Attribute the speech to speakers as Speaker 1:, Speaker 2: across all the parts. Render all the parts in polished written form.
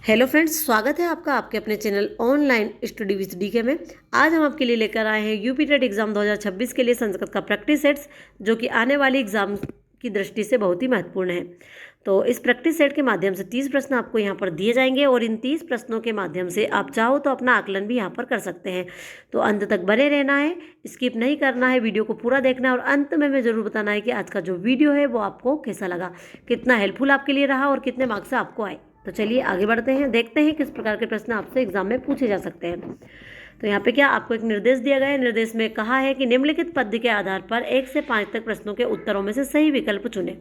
Speaker 1: Hello friends, स्वागत है आपका आपके अपने channel online study with DK में। आज हम आपके लिए लेकर आए हैं यूपी टेट एग्जाम 2026 के लिए संस्कृत का प्रैक्टिस सेट्स, जो कि आने वाली एग्जाम की दृष्टि से बहुत ही महत्वपूर्ण है। तो इस प्रैक्टिस सेट के माध्यम से 30 प्रश्न आपको यहाँ पर दिए जाएंगे और इन 30 प्रश्नों के माध्यम से आप चाहो तो अपना आकलन भी यहाँ पर कर सकते हैं। तो अंत तक बने रहना है, स्किप नहीं करना है, वीडियो को पूरा देखना है और अंत में मैं ज़रूर बताना है कि आज का जो वीडियो है वो आपको कैसा लगा, कितना हेल्पफुल आपके लिए रहा और कितने मार्क्स आपको आए। तो चलिए आगे बढ़ते हैं, देखते हैं किस प्रकार के प्रश्न आपसे एग्जाम में पूछे जा सकते हैं। तो यहाँ पे क्या आपको एक निर्देश दिया गया है। निर्देश में कहा है कि निम्नलिखित पद्य के आधार पर 1 से 5 तक प्रश्नों के उत्तरों में से सही विकल्प चुनें।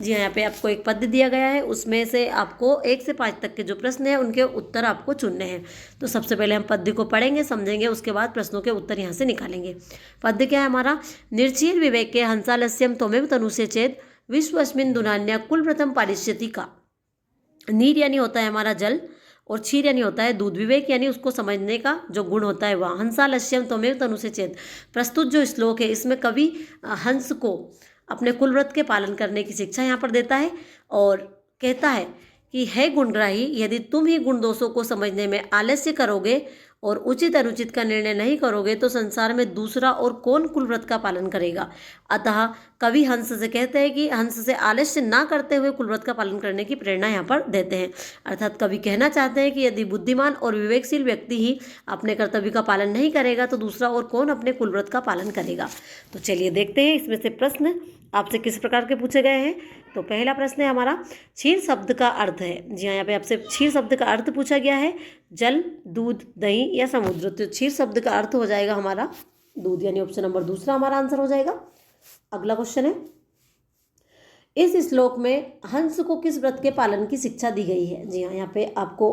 Speaker 1: जी हाँ, यहाँ पे आपको एक पद्य दिया गया है, उसमें से आपको 1 से 5 तक के जो प्रश्न हैं उनके उत्तर आपको चुनने हैं। तो सबसे पहले हम पद्य को पढ़ेंगे, समझेंगे, उसके बाद प्रश्नों के उत्तर यहाँ से निकालेंगे। पद्य क्या है हमारा? निर्चीर विवेक के हंसालस्यम त्वमेव तनुषे चेत विश्वस्मिन् दुनान्या कुल प्रथम पारिष्यति का। नीर यानी होता है हमारा जल और क्षीर यानी होता है दूध। विवेक यानी उसको समझने का जो गुण होता है वह। हंसालस्यम त्वमेव तनुषे चेत, प्रस्तुत जो श्लोक है इसमें कवि हंस को अपने कुलव्रत के पालन करने की शिक्षा यहाँ पर देता है और कहता है कि हे गुणग्राही, यदि तुम ही गुण दोषों को समझने में आलस्य करोगे और उचित अनुचित का निर्णय नहीं करोगे तो संसार में दूसरा और कौन कुलव्रत का पालन करेगा। अतः कवि हंस से कहते हैं कि हंस से आलस्य ना करते हुए कुलव्रत का पालन करने की प्रेरणा यहाँ पर देते हैं। अर्थात कवि कहना चाहते हैं कि यदि बुद्धिमान और विवेकशील व्यक्ति ही अपने कर्तव्य का पालन नहीं करेगा तो दूसरा और कौन अपने कुलव्रत का पालन करेगा। तो चलिए देखते हैं इसमें से प्रश्न आपसे किस प्रकार के पूछे गए हैं। तो पहला प्रश्न है हमारा, क्षीर शब्द का अर्थ है। जी हाँ, यहाँ पे आपसे क्षीर शब्द का अर्थ पूछा गया है, जल, दूध, दही या समुद्र। तो क्षीर शब्द का अर्थ हो जाएगा हमारा दूध, यानी ऑप्शन नंबर दूसरा हमारा आंसर हो जाएगा। अगला क्वेश्चन है, इस श्लोक में हंस को किस व्रत के पालन की शिक्षा दी गई है। जी हाँ, यहाँ पे आपको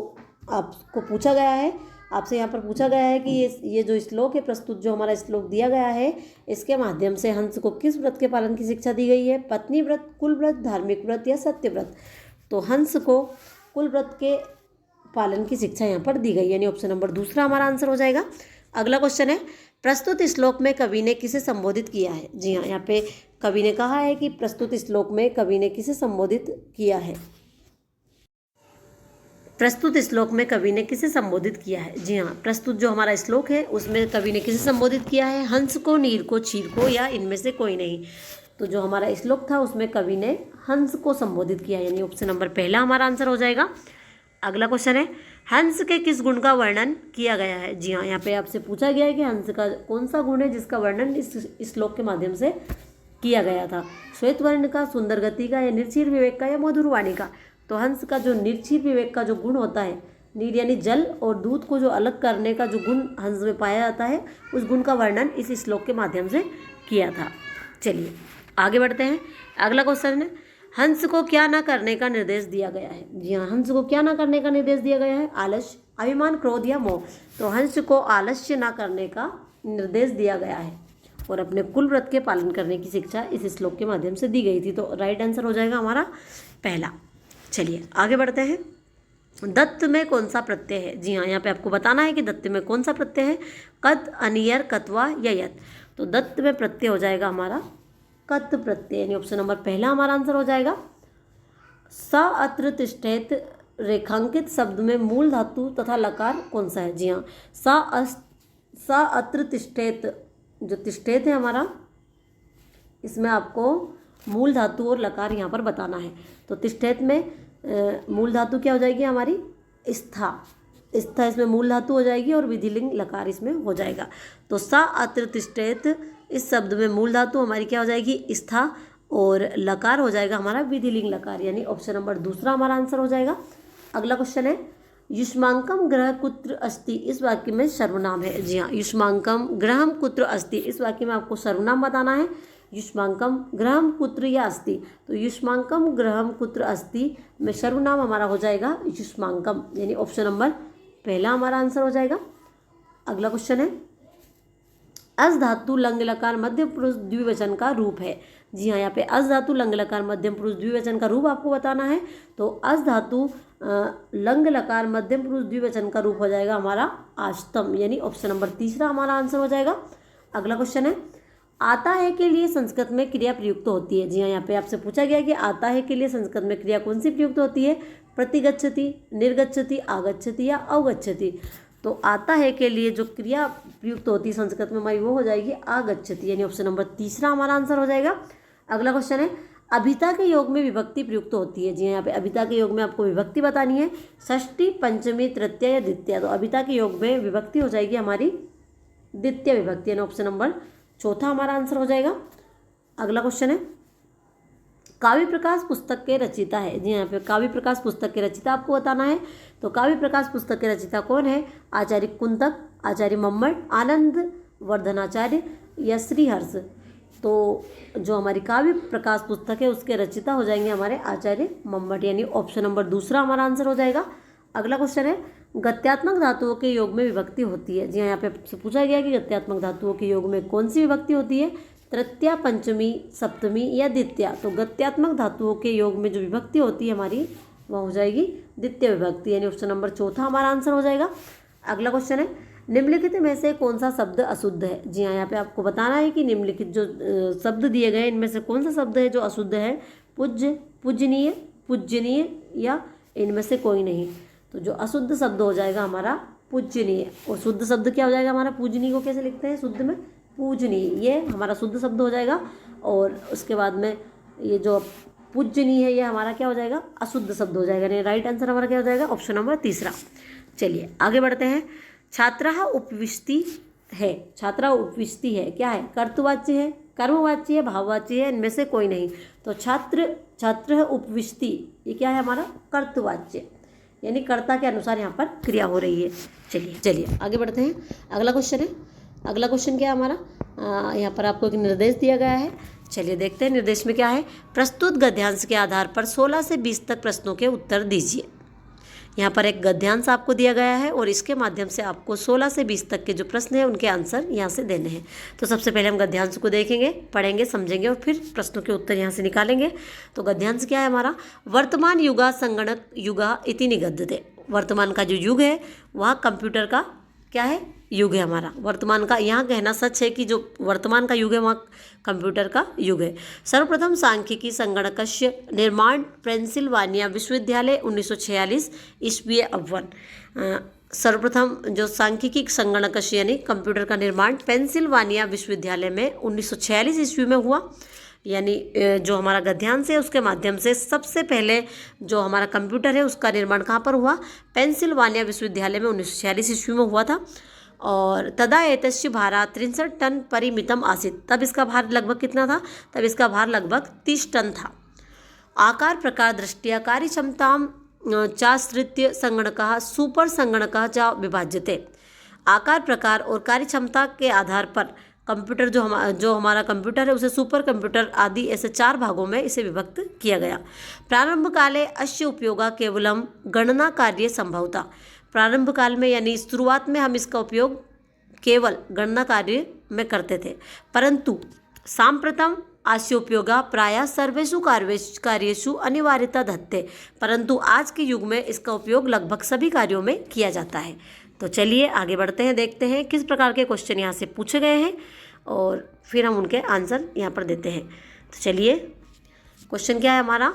Speaker 1: पूछा गया है, आपसे यहाँ पर पूछा गया है कि ये जो श्लोक है, प्रस्तुत जो हमारा श्लोक दिया गया है, इसके माध्यम से हंस को किस व्रत के पालन की शिक्षा दी गई है। पत्नी व्रत, कुल व्रत, धार्मिक व्रत या सत्य व्रत। तो हंस को कुल व्रत के पालन की शिक्षा यहाँ पर दी गई, यानी ऑप्शन नंबर दूसरा हमारा आंसर हो जाएगा। अगला क्वेश्चन है, प्रस्तुत श्लोक में कवि ने किसे संबोधित किया है। जी हाँ, यहाँ पे कवि ने कहा है कि प्रस्तुत श्लोक में कवि ने किसे संबोधित किया है। प्रस्तुत श्लोक में कवि ने किसे संबोधित किया है। जी हाँ, प्रस्तुत जो हमारा श्लोक है उसमें कवि ने किसे संबोधित किया है, हंस को, नीर को, क्षीर को या इनमें से कोई नहीं। तो जो हमारा श्लोक था उसमें कवि ने हंस को संबोधित किया, यानी ऑप्शन नंबर पहला हमारा आंसर हो जाएगा। अगला क्वेश्चन है, हंस के किस गुण का वर्णन किया गया है। जी हाँ, यहाँ पे आपसे पूछा गया है कि हंस का कौन सा गुण है जिसका वर्णन इस श्लोक के माध्यम से किया गया था। श्वेत वर्ण का, सुंदर गति का या निर्चीर विवेक का या मधुर वाणी का। तो हंस का जो निर्चीर विवेक का जो गुण होता है, नीर यानी जल और दूध को जो अलग करने का जो गुण हंस में पाया जाता है, उस गुण का वर्णन इस श्लोक के माध्यम से किया था। चलिए आगे बढ़ते हैं। अगला क्वेश्चन है, हंस को क्या ना करने का निर्देश दिया गया है। जी हाँ, हंस को क्या ना करने का निर्देश दिया गया है, आलस्य, अभिमान, क्रोध या मोह। तो हंस को आलस्य ना करने का निर्देश दिया गया है और अपने कुल व्रत के पालन करने की शिक्षा इस श्लोक के माध्यम से दी गई थी। तो राइट आंसर हो जाएगा हमारा पहला। चलिए आगे बढ़ते हैं। दत्त में कौन सा प्रत्यय है। जी हाँ, यहाँ पे आपको बताना है कि दत्त में कौन सा प्रत्यय है, कत, अनियर, कत्वा या यत। तो दत्त में प्रत्यय हो जाएगा हमारा कत प्रत्यय, यानी ऑप्शन नंबर पहला हमारा आंसर हो जाएगा। स अत्र तिष्ठेत रेखांकित शब्द में मूल धातु तथा लकार कौन सा है। जी हाँ, स अत्र तिष्ठेत, जो तिष्ठेत है हमारा, इसमें आपको मूल धातु और लकार यहाँ पर बताना है। तो तिष्ठेत में मूल धातु क्या हो जाएगी हमारी, स्था। स्था इसमें मूल धातु हो जाएगी और विधिलिंग लकार इसमें हो जाएगा। तो सा अत्र तिष्ठेत, इस शब्द में मूल धातु हमारी क्या हो जाएगी, स्था, और लकार हो जाएगा हमारा विधिलिंग लकार, यानी ऑप्शन नंबर दूसरा हमारा आंसर हो जाएगा। अगला क्वेश्चन है, युष्मांकम ग्रह कुत्र अस्ति, इस वाक्य में सर्वनाम है। जी हाँ, युष्मांकम ग्रहम कुत्र अस्ति, इस वाक्य में आपको सर्वनाम बताना है। युष्मांकम ग्रहम कुत्र या अस्ति। तो युष्मांकम ग्रहम कुत्र अस्ति में सर्वनाम हमारा हो जाएगा युष्मांकम, यानी ऑप्शन नंबर पहला हमारा आंसर हो जाएगा। अगला क्वेश्चन है, अस धातु लंग लकार मध्यम पुरुष द्विवचन का रूप है। जी हाँ, यहाँ पे अस धातु लंग लकार मध्यम पुरुष द्विवचन का रूप आपको बताना है। तो अस धातु लंग लकार मध्यम पुरुष द्विवचन का रूप हो जाएगा हमारा आष्टम, यानी ऑप्शन नंबर तीसरा हमारा आंसर हो जाएगा। अगला क्वेश्चन है, आता है के लिए संस्कृत में क्रिया प्रयुक्त होती है। जी हाँ, यहाँ पे आपसे पूछा गया कि आता है के लिए संस्कृत में क्रिया कौन सी प्रयुक्त होती है? प्रतिगच्छति, निर्गच्छति, आगच्छति या अवगच्छति। तो आता है के लिए जो क्रिया प्रयुक्त होती है संस्कृत में हमारी वो हो जाएगी आगच्छति, यानी ऑप्शन नंबर तीसरा हमारा आंसर हो जाएगा। अगला क्वेश्चन है अभिता के योग में विभक्ति प्रयुक्त होती है। जी हाँ, यहाँ पे अभिता के योग में आपको विभक्ति बतानी है, षष्ठी, पंचमी, तृतीया या द्वितीया। तो अभिता के योग में विभक्ति हो जाएगी हमारी द्वितीय विभक्ति, यानी ऑप्शन नंबर चौथा हमारा आंसर हो जाएगा। अगला क्वेश्चन है काव्य प्रकाश पुस्तक के रचयिता है। जी यहाँ पे काव्य प्रकाश पुस्तक के रचयिता आपको बताना है। तो काव्य प्रकाश पुस्तक के रचयिता कौन है? आचार्य कुंतक, आचार्य मम्मट, आनंद वर्धनाचार्य या श्रीहर्ष। तो जो हमारी काव्य प्रकाश पुस्तक है उसके रचयिता हो जाएंगे हमारे आचार्य मम्मट, यानी ऑप्शन नंबर दूसरा हमारा आंसर हो जाएगा। अगला क्वेश्चन है गत्यात्मक धातुओं के योग में विभक्ति होती है। जी हाँ, यहाँ पे आपसे पूछा गया कि गत्यात्मक धातुओं के योग में कौन सी विभक्ति होती है? तृतीया, पंचमी, सप्तमी या द्वितीया। तो गत्यात्मक धातुओं के योग में जो विभक्ति होती है हमारी वह हो जाएगी द्वितीय विभक्ति, यानी ऑप्शन नंबर चौथा हमारा आंसर हो जाएगा। अगला क्वेश्चन है निम्नलिखित में से कौन सा शब्द अशुद्ध है? जी हाँ, यहाँ पे आपको बताना है कि निम्नलिखित जो शब्द दिए गए इनमें से कौन सा शब्द है जो अशुद्ध है? पूज्य, पूजनीय, पूजनीय या इनमें से कोई नहीं। तो जो अशुद्ध शब्द हो जाएगा हमारा पूजनीय, और शुद्ध शब्द क्या हो जाएगा हमारा? पूजनीय को कैसे लिखते हैं शुद्ध में? पूजनीय, ये हमारा शुद्ध शब्द हो जाएगा। और उसके बाद में ये जो पूजनीय है ये हमारा क्या हो जाएगा? अशुद्ध शब्द हो जाएगा। यानी राइट आंसर हमारा क्या हो जाएगा? ऑप्शन नंबर तीसरा। चलिए आगे बढ़ते हैं। छात्रा उपविष्टि है, छात्रा उपविष्टि है क्या है? कर्तवाच्य है, कर्मवाच्य है, भाववाच्य है, इनमें से कोई नहीं। तो छात्र उपविष्टि ये क्या है हमारा? कर्तवाच्य, यानी कर्ता के अनुसार यहाँ पर क्रिया हो रही है। चलिए आगे बढ़ते हैं। अगला क्वेश्चन है, अगला क्वेश्चन क्या है हमारा? यहाँ पर आपको एक निर्देश दिया गया है। चलिए देखते हैं निर्देश में क्या है। प्रस्तुत गद्यांश के आधार पर 16 से 20 तक प्रश्नों के उत्तर दीजिए। यहाँ पर एक गद्यांश आपको दिया गया है और इसके माध्यम से आपको 16 से 20 तक के जो प्रश्न हैं उनके आंसर यहाँ से देने हैं। तो सबसे पहले हम गद्यांश को देखेंगे, पढ़ेंगे, समझेंगे और फिर प्रश्नों के उत्तर यहाँ से निकालेंगे। तो गद्यांश क्या है हमारा? वर्तमान युगा संगणक युगा इति निगद्यते। वर्तमान का जो युग है वह कंप्यूटर का क्या है? युग है हमारा। वर्तमान का यहाँ कहना सच है कि जो वर्तमान का युग है वहाँ कंप्यूटर का युग है। सर्वप्रथम सांख्यिकी संगणकस्य निर्माण पेंसिल्वानिया विश्वविद्यालय 1946 ईस्वी अव्वल। सर्वप्रथम जो सांख्यिकी संगणकस्य यानी कंप्यूटर का निर्माण पेंसिल्वानिया विश्वविद्यालय में 1946 ईस्वी में हुआ। यानी जो हमारा गद्यांश है उसके माध्यम से सबसे पहले जो हमारा कंप्यूटर है उसका निर्माण कहाँ पर हुआ? पेंसिल्वानिया विश्वविद्यालय में 1946 ईस्वी में हुआ था। और तदा एतस्य भारा 63 टन परिमितम आसीत। तब इसका भार लगभग कितना था? तब इसका भार लगभग 30 टन था। आकार प्रकार दृष्टिया कार्यक्षमतां चाश्रित्य संगणकः सुपर संगणकः च विभाज्यते। आकार प्रकार और कार्यक्षमता के आधार पर कंप्यूटर जो हमारा कंप्यूटर है उसे सुपर कंप्यूटर आदि ऐसे 4 भागों में इसे विभक्त किया गया। प्रारंभ काले अस्य उपयोगा केवलम गणना कार्य संभवता। प्रारंभ काल में यानी शुरुआत में हम इसका उपयोग केवल गणना कार्य में करते थे, परंतु सांप्रतम अस्य उपयोगा प्रायः सर्वेषु कार्येषु अनिवार्यता धत्ते। परंतु आज के युग में इसका उपयोग लगभग सभी कार्यों में किया जाता है। तो चलिए आगे बढ़ते हैं, देखते हैं किस प्रकार के क्वेश्चन यहाँ से पूछे गए हैं और फिर हम उनके आंसर यहाँ पर देते हैं। तो चलिए क्वेश्चन क्या है हमारा?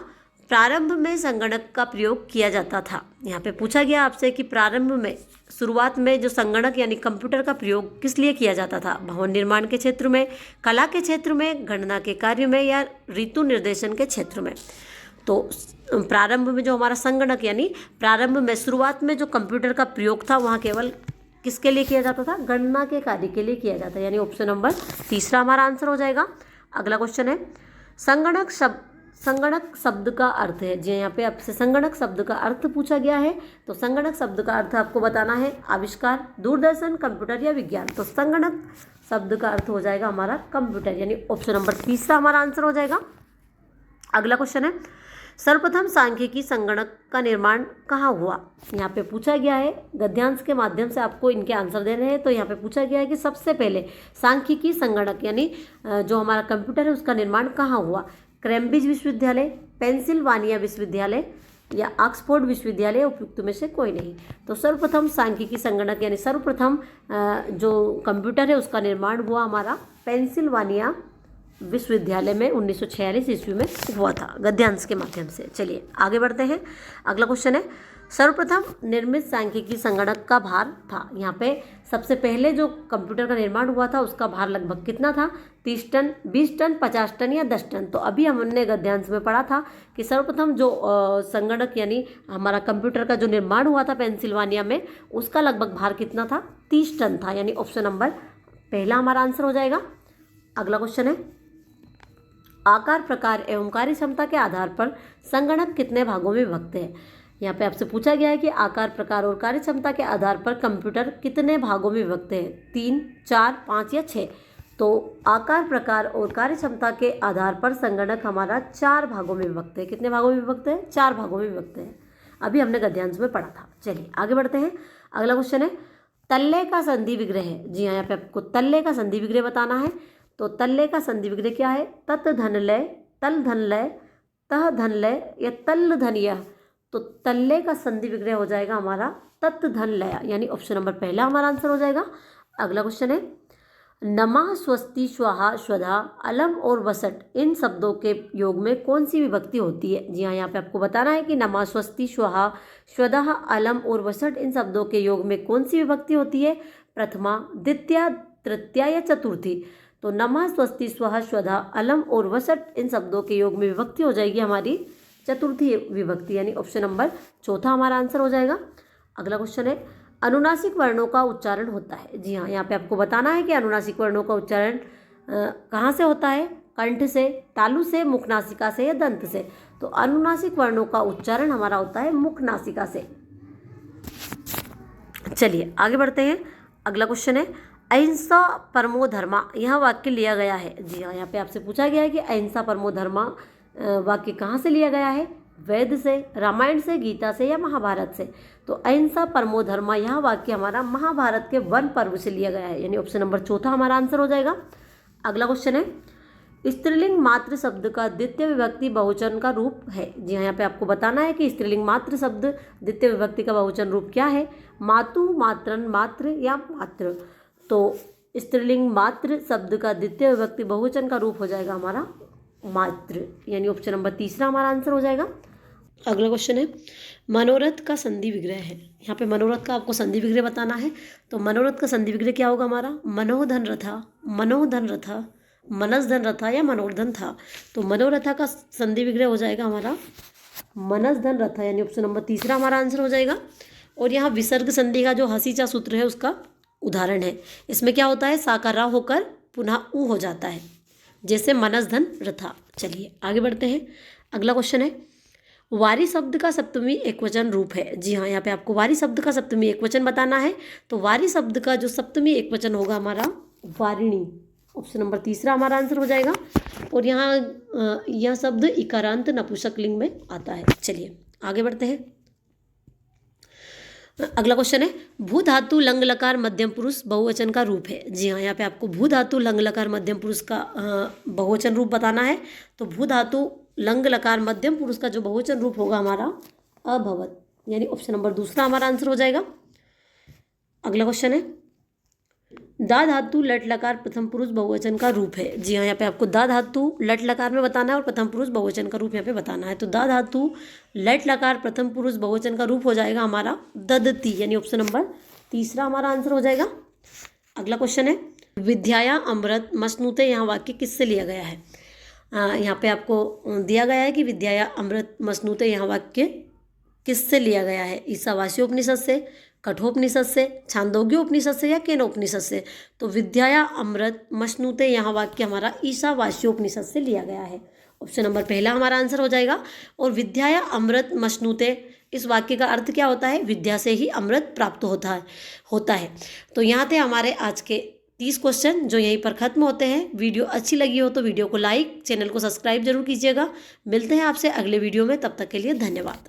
Speaker 1: प्रारंभ में संगणक का प्रयोग किया जाता था। यहाँ पे पूछा गया आपसे कि प्रारंभ में शुरुआत में जो संगणक यानी कंप्यूटर का प्रयोग किस लिए किया जाता था? भवन निर्माण के क्षेत्र में, कला के क्षेत्र में, गणना के कार्य में या ऋतु निर्देशन के क्षेत्र में। तो प्रारंभ में जो हमारा संगणक यानी प्रारंभ में शुरुआत में जो कंप्यूटर का प्रयोग था वहाँ केवल किसके लिए किया जाता था? गणना के कार्य के लिए किया जाता है, यानी ऑप्शन नंबर तीसरा हमारा आंसर हो जाएगा। अगला क्वेश्चन है संगणक शब्द का अर्थ है। जी यहाँ पे आपसे संगणक शब्द का अर्थ पूछा गया है। तो संगणक शब्द का अर्थ आपको बताना है आविष्कार, दूरदर्शन, कंप्यूटर या विज्ञान। तो संगणक शब्द का अर्थ हो जाएगा हमारा कंप्यूटर, यानी ऑप्शन नंबर तीसरा हमारा आंसर हो जाएगा। अगला क्वेश्चन है सर्वप्रथम सांख्यिकी संगणक का निर्माण कहाँ हुआ? यहाँ पे पूछा गया है, गद्यांश के माध्यम से आपको इनके आंसर देने हैं। तो यहाँ पे पूछा गया है कि सबसे पहले सांख्यिकी संगणक यानी जो हमारा कंप्यूटर है उसका निर्माण कहाँ हुआ? कैम्ब्रिज विश्वविद्यालय, पेंसिल्वानिया विश्वविद्यालय, या ऑक्सफोर्ड विश्वविद्यालय उपयुक्त में से कोई नहीं। तो सर्वप्रथम सांख्यिकी संगणक यानी सर्वप्रथम जो कंप्यूटर है उसका निर्माण हुआ हमारा पेंसिल्वानिया विश्वविद्यालय में 1946 ईस्वी में हुआ था गद्यांश के माध्यम से। चलिए आगे बढ़ते हैं। अगला क्वेश्चन है, सर्वप्रथम निर्मित सांख्यिकी संगणक का भार था। यहाँ पे सबसे पहले जो कंप्यूटर का निर्माण हुआ था उसका भार लगभग कितना था? 30 टन, 20 टन, 50 टन या 10 टन। तो अभी हमने गद्यांश में पढ़ा था कि सर्वप्रथम जो संगणक यानी हमारा कंप्यूटर का जो निर्माण हुआ था पेंसिल्वानिया में, उसका लगभग भार कितना था? 30 टन था, यानी ऑप्शन नंबर पहला हमारा आंसर हो जाएगा। अगला क्वेश्चन है, आकार, प्रकार एवं कार्य क्षमता के आधार पर संगणक कितने भागों में विभक्त है? यहाँ पे आपसे पूछा गया है कि आकार, प्रकार और कार्य क्षमता के आधार पर कंप्यूटर कितने भागों में विभक्त है? 3, 4, 5 या 6। तो आकार, प्रकार और कार्य क्षमता के आधार पर संगणक हमारा 4 भागों में विभक्त है। कितने भागों में विभक्त है? 4 भागों में विभक्त है। अभी हमने गद्यांश में पढ़ा था। चलिए आगे बढ़ते हैं। अगला क्वेश्चन है, तल्ले का संधि विग्रह है। जी हाँ, यहाँ पे आपको तल्ले का संधि विग्रह बताना है। तो तल्ले का संधि विग्रह क्या है? तत् धन लय, तल धन लय, तह धन लय या तल धन यह। तो तल्ले का संधि विग्रह हो जाएगा हमारा तत् धन लय, यानी ऑप्शन नंबर पहला हमारा आंसर हो जाएगा। अगला क्वेश्चन है, नमा, स्वस्ति, स्वाहा, स्वधा, अलम और वसट इन शब्दों के योग में कौन सी विभक्ति होती है? जी हाँ, यहाँ पे आपको बताना है कि नमा, स्वस्ति, स्वाहा, स्वधा, अलम और वसट इन शब्दों के योग में कौन सी विभक्ति होती है? प्रथमा, द्वितीया, तृतीया या चतुर्थी। तो नमा, स्वस्ति, स्वाहा, स्वधा, अलम और वसट इन शब्दों के योग में विभक्ति हो जाएगी हमारी चतुर्थी विभक्ति, यानी ऑप्शन नंबर चौथा हमारा आंसर हो जाएगा। अगला क्वेश्चन है, अनुनासिक वर्णों का उच्चारण होता है। जी हाँ, यहाँ पे आपको बताना है कि अनुनासिक वर्णों का उच्चारण कहाँ से होता है? कंठ से, तालु से, मुख नासिका से या दंत से। तो अनुनासिक वर्णों का उच्चारण हमारा होता है मुख नासिका से। चलिए आगे बढ़ते हैं। अगला क्वेश्चन है, अहिंसा परमो धर्मा यह वाक्य लिया गया है। जी हाँ, यहाँ पे आपसे पूछा गया है कि अहिंसा परमो धर्मा वाक्य कहाँ से लिया गया है? वेद से, रामायण से, गीता से या महाभारत से। तो अहिंसा परमो धर्मा यह वाक्य हमारा महाभारत के वन पर्व से लिया गया है, यानी ऑप्शन नंबर चौथा हमारा आंसर हो जाएगा। अगला क्वेश्चन है, स्त्रीलिंग मात्र शब्द का द्वितीय विभक्ति बहुवचन का रूप है। जी हाँ, यहाँ पे आपको बताना है कि स्त्रीलिंग मात्र शब्द द्वितीय विभक्ति का बहुवचन रूप क्या है? मातु, मात्रन, मात्र या मात्र। तो स्त्रीलिंग मात्र शब्द का द्वितीय विभक्ति बहुवचन का रूप हो जाएगा हमारा मात्र, यानी ऑप्शन नंबर तीसरा हमारा आंसर हो जाएगा। अगला क्वेश्चन है, मनोरथ का संधि विग्रह है। यहाँ पे मनोरथ का आपको संधि विग्रह बताना है। तो मनोरथ का संधि विग्रह क्या होगा हमारा? मनोधन रथा, मनोधन रथा, मनसधन रथा या मनोर्धन था। तो मनोरथा का संधि विग्रह हो जाएगा हमारा मनसधन रथा, यानी ऑप्शन नंबर तीसरा हमारा आंसर हो जाएगा। और यहाँ विसर्ग संधि का जो हसीचा सूत्र है उसका उदाहरण है। इसमें क्या होता है? सा का रा होकर पुनः उ हो जाता है, जैसे मनसधन रथा। चलिए आगे बढ़ते हैं। अगला क्वेश्चन है, वारी शब्द का सप्तमी एकवचन रूप है। जी हाँ, यहाँ पे आपको वारी शब्द का सप्तमी एकवचन बताना है। तो वारी शब्द का जो सप्तमी एकवचन होगा हमारा वारिणी, ऑप्शन नंबर तीसरा हमारा आंसर हो जाएगा। और यहाँ यह शब्द इकारांत नपुंसक लिंग में आता है। चलिए आगे बढ़ते हैं। अगला क्वेश्चन है, भू धातु लंग लकार मध्यम पुरुष बहुवचन का रूप है। जी हाँ, यहाँ पे आपको भू धातु लंग लकार मध्यम पुरुष का बहुवचन रूप बताना है। तो भू धातु लंग लकार मध्यम पुरुष का जो बहुवचन रूप होगा हमारा अभवत, यानी ऑप्शन नंबर दूसरा हमारा आंसर हो जाएगा। अगला क्वेश्चन है, दा धातु लट लकार प्रथम पुरुष बहुवचन का रूप है। जी हाँ, यहाँ पे आपको दा धातु लट लकार में बताना है और प्रथम पुरुष बहुवचन का रूप यहाँ पे बताना है। तो दा धातु लट लकार प्रथम पुरुष बहुवचन का रूप हो जाएगा हमारा ददती, यानी ऑप्शन नंबर तीसरा हमारा आंसर हो जाएगा। अगला क्वेश्चन है, विद्याया अमृत मसनूते यहाँ वाक्य किससे लिया गया है? यहाँ पे आपको दिया गया है कि विद्याया अमृत मसनूते यहाँ वाक्य किससे लिया गया है? ईशावास्योपनिषद से, कठोपनिषद से, छांदोग्योपनिषद से या केनोपनिषद से। तो विद्याया अमृत मसनूते यहाँ वाक्य हमारा ईशावास्योपनिषद से लिया गया है, ऑप्शन नंबर पहला हमारा आंसर हो जाएगा। और विद्याया अमृत मसनूते इस वाक्य का अर्थ क्या होता है? विद्या से ही अमृत प्राप्त होता है। तो यहाँ थे हमारे आज के 30 क्वेश्चन जो यहीं पर खत्म होते हैं। वीडियो अच्छी लगी हो तो वीडियो को लाइक, चैनल को सब्सक्राइब जरूर कीजिएगा। मिलते हैं आपसे अगले वीडियो में, तब तक के लिए धन्यवाद।